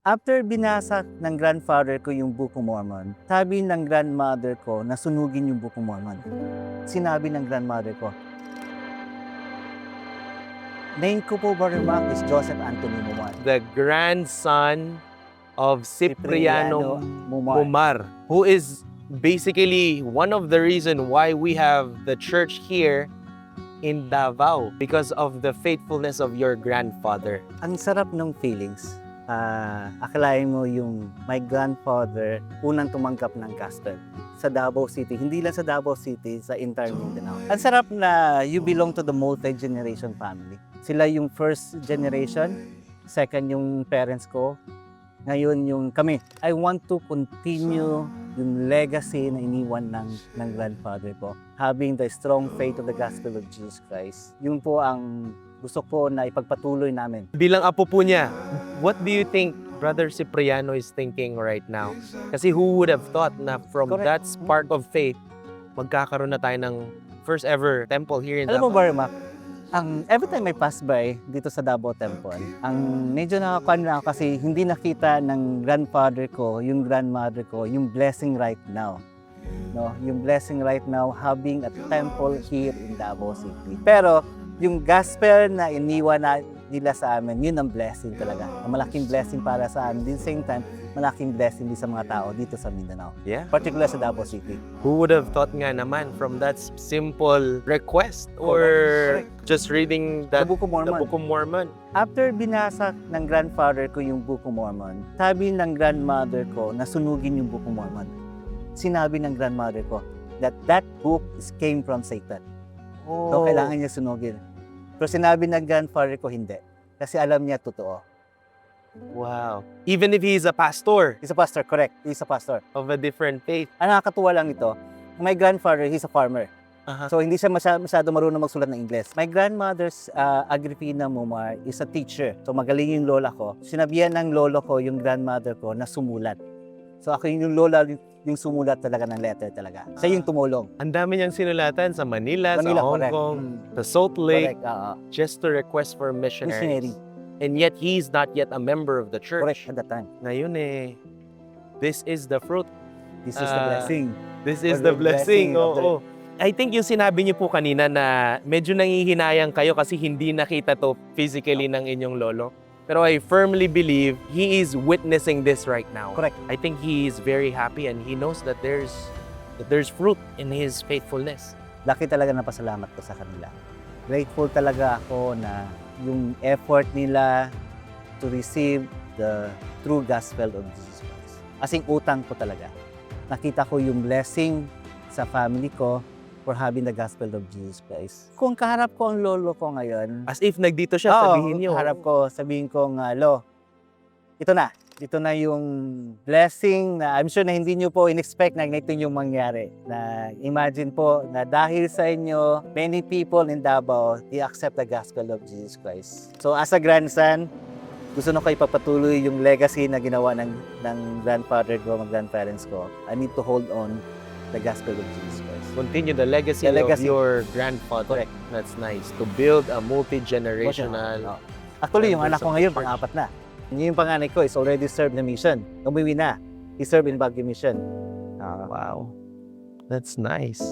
After binasa ng grandfather ko yung Book of Mormon, sabi ng grandmother ko na sunugin yung Book of Mormon. Sinabi ng grandmother ko, name ko po, Brother Mark, is Joseph Anthony Mumar. The grandson of Cipriano Mumar. Mumar, who is basically one of the reason why we have the church here in Davao, because of the faithfulness of your grandfather. Ang sarap ng feelings. Akalain mo yung my grandfather unang tumanggap ng gospel sa Davao City. Hindi lang sa Davao City, sa entire Mindanao. Ang sarap na you belong to the multi-generation family. Sila yung first generation, second yung parents ko, ngayon yung kami. I want to continue yung legacy na iniwan ng grandfather ko. Having the strong faith of the gospel of Jesus Christ. Yun po ang gusto ko na ipagpatuloy namin. Bilang apo po niya, what do you think Brother Cipriano is thinking right now? Kasi who would have thought na from Correct. that spark of faith, magkakaroon na tayo ng first ever temple here in Alam mo, Davao? Brother Mac, every time I pass by dito sa Davao Temple, ang medyo nakakuan lang ako kasi hindi nakita ng grandfather ko, yung grandmother ko, yung blessing right now. No, yung blessing right now having a temple here in Davao City. Pero yung gospel na iniwan nila sa amin, yun ang blessing talaga. Ang malaking blessing para sa amin. Din same time, malaking blessing din sa mga tao dito sa Mindanao. Yeah. Particular sa Davao City. Who would have thought nga naman from that simple request or just reading The that Book of Mormon. the Book of Mormon? After binasa ng grandfather ko yung Book of Mormon, sabi ng grandmother ko na sunugin yung Book of Mormon. Sinabi ng grandmother ko that book came from Satan. So, kailangan niya sunugin. Pero sinabi ng grandfather ko hindi. Kasi alam niya totoo. Wow. Even if he's a pastor He's a pastor, correct. He's a pastor. of a different faith. Ang nakakatuwa lang ito, my grandfather, he's a farmer. Uh-huh. So, hindi siya masyado marunong magsulat ng Ingles. My grandmother's Agripina Mumar is a teacher. So, magaling yung lola ko. Sinabihan ng lolo ko yung grandmother ko na sumulat. So, ako yung lola yung sumulat talaga ng letter talaga. Siya yung tumulong. Ang dami niyang sinulatan sa Manila, Manila, sa Hong correct. Kong, sa Salt Lake, Correct, just to request for missionaries. missionary. And yet, he's not yet a member of the church. Correct, at that time. Ngayon this is the fruit. This is the blessing. This is Or the the blessing. blessing of the- Oo. I think yung sinabi niyo po kanina na medyo nangihinayang kayo kasi hindi nakita to physically ng inyong lolo. Pero I firmly believe he is witnessing this right now. Correct. I think he is very happy and he knows that there's fruit in his faithfulness. Laki talaga na pasalamat ko sa kanila. Grateful talaga ako na yung effort nila to receive the true gospel of Jesus Christ. Asing utang ko talaga. Nakita ko yung blessing sa family ko for having the gospel of Jesus Christ. Kung kaharap ko ang lolo ko ngayon, As if nagdito siya, sabihin niyo. kaharap ko, sabihin ko nga, Lo, ito na. Ito na yung blessing na I'm sure na hindi nyo po in-expect na ito yung mangyari. Na imagine po na dahil sa inyo, many people in Davao, they accept the gospel of Jesus Christ. So as a grandson, gusto na ko ipapatuloy yung legacy na ginawa ng grandfather ko, mga grandparents ko. I need to hold on the gospel of Jesus Christ. Continue the legacy, The legacy. of your grandfather. Correct. That's nice. To build a multi-generational... No. Actually, yung anak ko Members of the ngayon, church. pang-apat na. Yung panganay ko is already served the mission. Umuwi na. He served in Baguio Mission. Wow. That's nice.